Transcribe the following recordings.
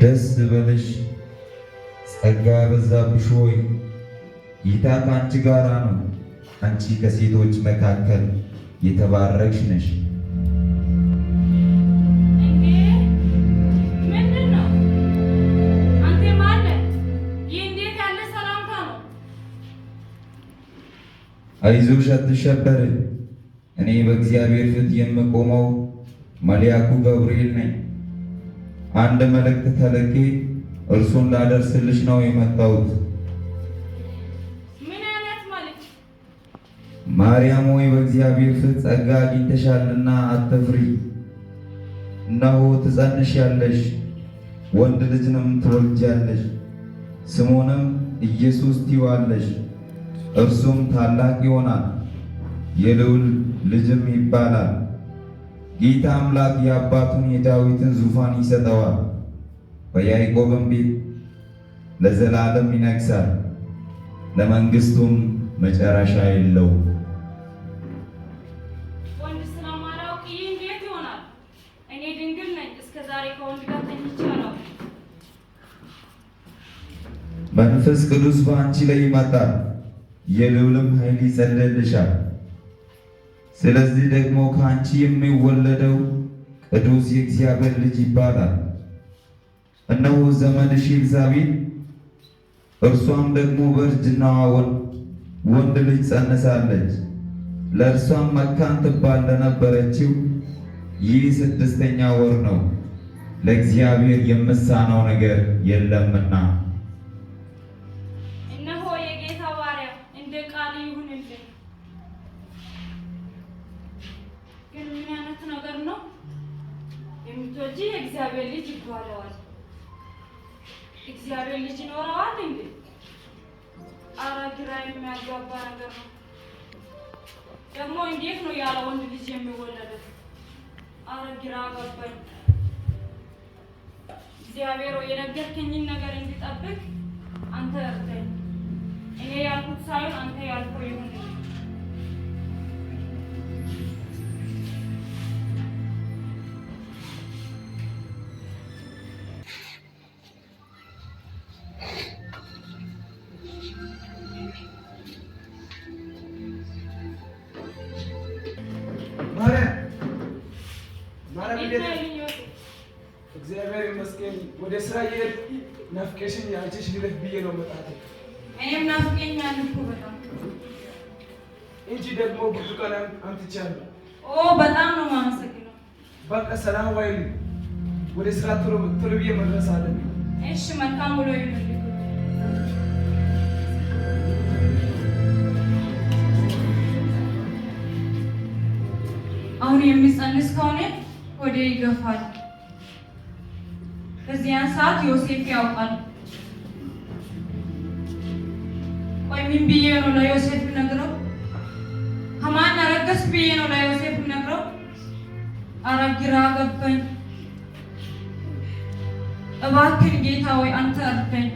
ደስ በልሽ ጸጋ በዛብሽ ሆይ ጌታ ከአንቺ ጋር ነው። አንቺ ከሴቶች መካከል የተባረክሽ ነሽ። አይዞሽ አትሸበር። እኔ በእግዚአብሔር ፊት የምቆመው መልአኩ ገብርኤል ነኝ። አንድ መልእክት ተልኬ እርሱን ላደርስልሽ ነው የመጣሁት። ምን አይነት መልእክት? ማርያም ሆይ በእግዚአብሔር ፊት ጸጋ አግኝተሻልና አትፍሪ። እነሆ ትጸንሻለሽ፣ ወንድ ልጅንም ትወልጃለሽ፣ ስሙንም ኢየሱስ ትዪዋለሽ። እርሱም ታላቅ ይሆናል፣ የልዑል ልጅም ይባላል። ጌታ አምላክ የአባቱን የዳዊትን ዙፋን ይሰጠዋል፣ በያዕቆብም ቤት ለዘላለም ይነግሣል፣ ለመንግሥቱም መጨረሻ የለውም። ወንድ ስለማላውቅ ይህ እንዴት ይሆናል? እኔ ድንግል ነኝ፣ እስከ ዛሬ ከወንድ ጋር ተኝቼ አላውቅም። መንፈስ ቅዱስ በአንቺ ላይ ይመጣል፣ የልዑልም ኃይል ይጸልልሻል። ስለዚህ ደግሞ ከአንቺ የሚወለደው ቅዱስ የእግዚአብሔር ልጅ ይባላል። እነሆ ዘመድሽ ኤልሳቤጥ እርሷም ደግሞ በእርጅናዋ ወንድ ልጅ ጸንሳለች። ለእርሷም መካን ትባል ለነበረችው ይህ 6ኛ ወር ነው፣ ለእግዚአብሔር የምሳነው ነገር የለምና። ግን ምን አይነት ነገር ነው? የምትወጂ የእግዚአብሔር ልጅ ይባለዋል። እግዚአብሔር ልጅ ይኖረዋል እንዴ? ኧረ ግራ የሚያጋባ ነገር ነው። ደግሞ እንዴት ነው ያለ ወንድ ልጅ የሚወለደው? ኧረ ግራ ገባኝ። እግዚአብሔር የነገርከኝን ነገር እንድጠብቅ አንተ እርዳኝ። እኔ ያልኩት ሳይሆን አንተ ያልከው ይሁን። እግዚአብሔር ይመስገን። ወደ ስራ እየሄድኩ ናፍቄሽኝ አንቺሽ ልለፍ ብዬ ነው መጣቴ። እኔም ናፍቄኛል እኮ በጣም እንጂ ደግሞ ብርቱካን አምጥቻለሁ። በጣም ነው የማመሰግነው። በቃ ሰላም ዋይል። ወደ ስራ ቶሎ ብዬ መድረስ አለብኝ። እሺ መልካም ውሎ ይሁንልህ። አሁን የሚጸንስ ከሆነ ወደ ይገፋል። በዚያን ሰዓት ዮሴፍ ያውቃል። ቆይ ምን ብዬ ነው ለዮሴፍ ነግረው? ከማን አረገዝ ብዬ ነው ለዮሴፍ ነግረው? ኧረ ግራ ገባኝ። እባክህ ጌታ ወይ አንተ እርዳኝ።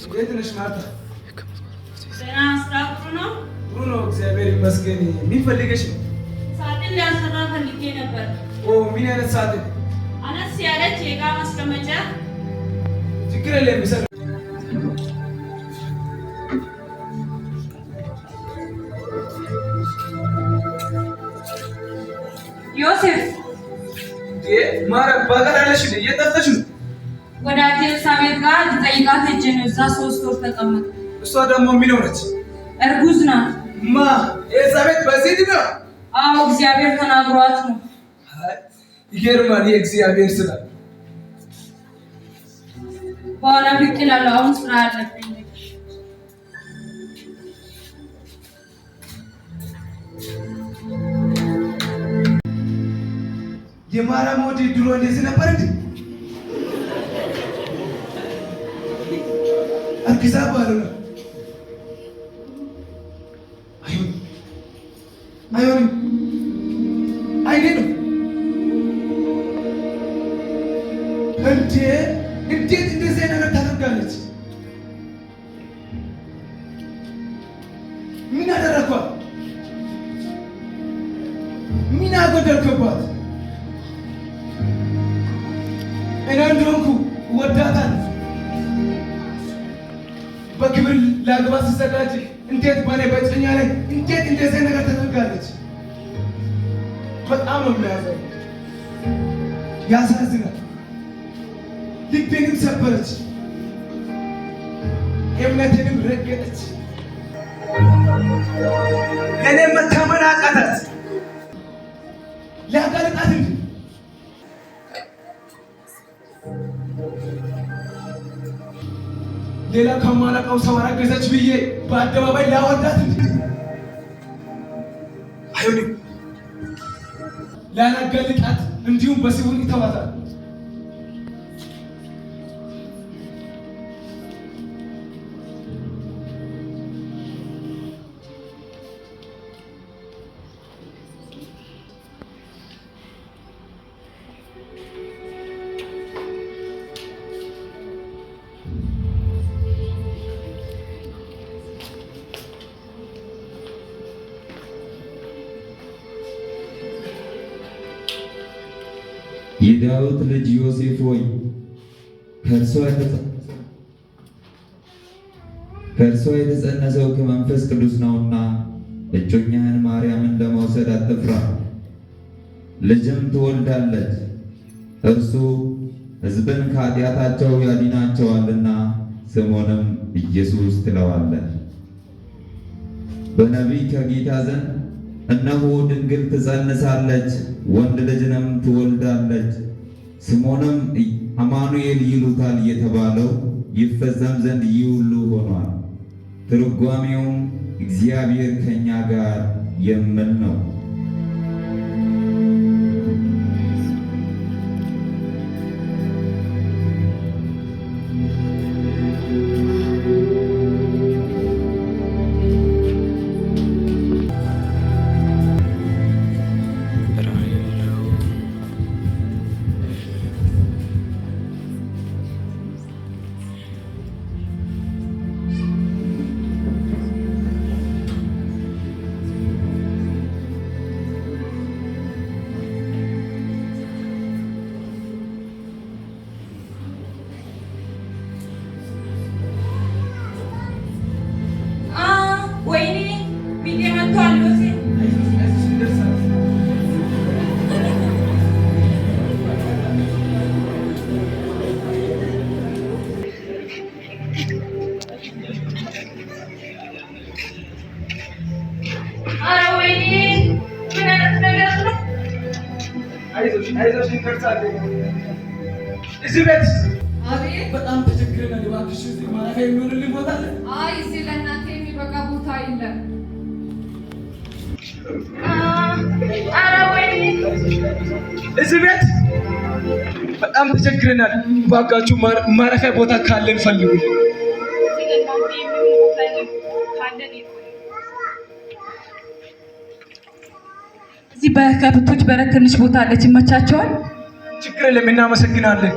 እንዴት ነሽ ማርታ? ደህና ስራ ጥሩ ነው? ጥሩ ነው እግዚአብሔር ይመስገን። ምን ፈልገሽ ነው? ሳጥን ሊያሰራ ፈልጌ ነበር። ምን አይነት ሳጥን? አነስ ያለች የዕቃ ማስቀመጫ። ችግር የለም ይሰራ። ዮሴፍ ማርያም ባጋራለሽ እንዴ? እየጠፍተሽ ነው? ወዳጄ ኤልሳቤጥ ጋር ልጠይቃት ሄጄ ነው። እዛ 3 ወር ተቀመጥ። እሷ ደግሞ ምን ሆነች? እርጉዝ ናት። ማ ኤልሳቤጥ በዚህ ድና? አዎ እግዚአብሔር ተናግሯት ነው። ይገርማል የእግዚአብሔር ስራ። በኋላ ብቅ እላለሁ። አሁን ስራ አለብኝ። የማርያም ወዲ ድሮ እንደዚህ ነበር እንዴ? አርግዛ ባለው አይሆንም አይደለም እንዴት እንደዚህ ነገር ታደርጋለች? ምን አደረኳት? ምን አጎደልኩባት? እኔ እንደሆንኩ ወዳታለሁ። በክብር ላግባ ሲዘጋጅ እንዴት በኔ በጭኛ ላይ እንዴት እንደዚህ ነገር ታደርጋለች? በጣም ነው የሚያሳዝነው። ያሳዝናል። ልቤንም ሰበረች፣ እምነቴንም ረገጠች። ለእኔ መታመን አቃታት። ሊያጋልጣት እንጂ ሌላ ከማላውቀው ሰው አረገዘች ብዬ በአደባባይ ላወርዳት እንጂ አይሆንም። ላላጋልጣት እንዲሁም በስውር ይተዋታል። የዳዊት ልጅ ዮሴፍ ሆይ ከእርሷ የተጸነሰው ከመንፈስ ቅዱስ ነውና እጮኛህን ማርያምን ለመውሰድ አትፍራ። ልጅም ትወልዳለች፣ እርሱ ሕዝብን ከኃጢአታቸው ያድናቸዋልና ስሙንም ኢየሱስ ትለዋለህ። በነቢይ ከጌታ ዘንድ እነሆ ድንግል ትጸንሳለች፣ ወንድ ልጅንም ትወልዳለች፣ ስሙንም አማኑኤል ይሉታል የተባለው ይፈጸም ዘንድ ይህ ሁሉ ሆኗል። ትርጓሜውም እግዚአብሔር ከእኛ ጋር የሚል ነው። አይዞሽ ይደርሳል። እዚህ ቤት በጣም ተቸግረናል። እባክሽ እዚህ ማረፊያ የሚሆንልኝ ቦታ አለ? አይ እዚህ ለእናንተ የሚበቃ ቦታ የለም። እዚህ ቤት በጣም ተቸግረናል። እባካችሁ ማረፊያ ቦታ ካለን ፈልጉ። እዚህ በከብቶች በረት ትንሽ ቦታ አለች፣ ይመቻቸዋል። ችግር የለም፣ እናመሰግናለን።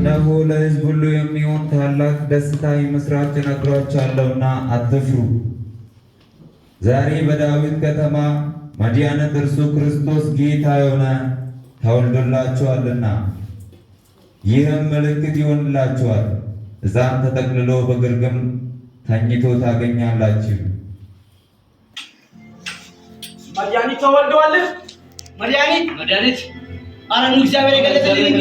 እነሆ ለሕዝብ ሁሉ የሚሆን ታላቅ ደስታ የምሥራች እነግራችኋለሁና አትፍሩ። ዛሬ በዳዊት ከተማ መድኃኒት እርሱ ክርስቶስ ጌታ የሆነ ተወልዶላችኋልና። ይህም ምልክት ይሆንላችኋል፣ ሕፃን ተጠቅልሎ በግርግም ተኝቶ ታገኛላችሁ። መድኃኒት ተወልደዋል። መድኃኒት አረኑ እግዚአብሔር የገለጠልኝ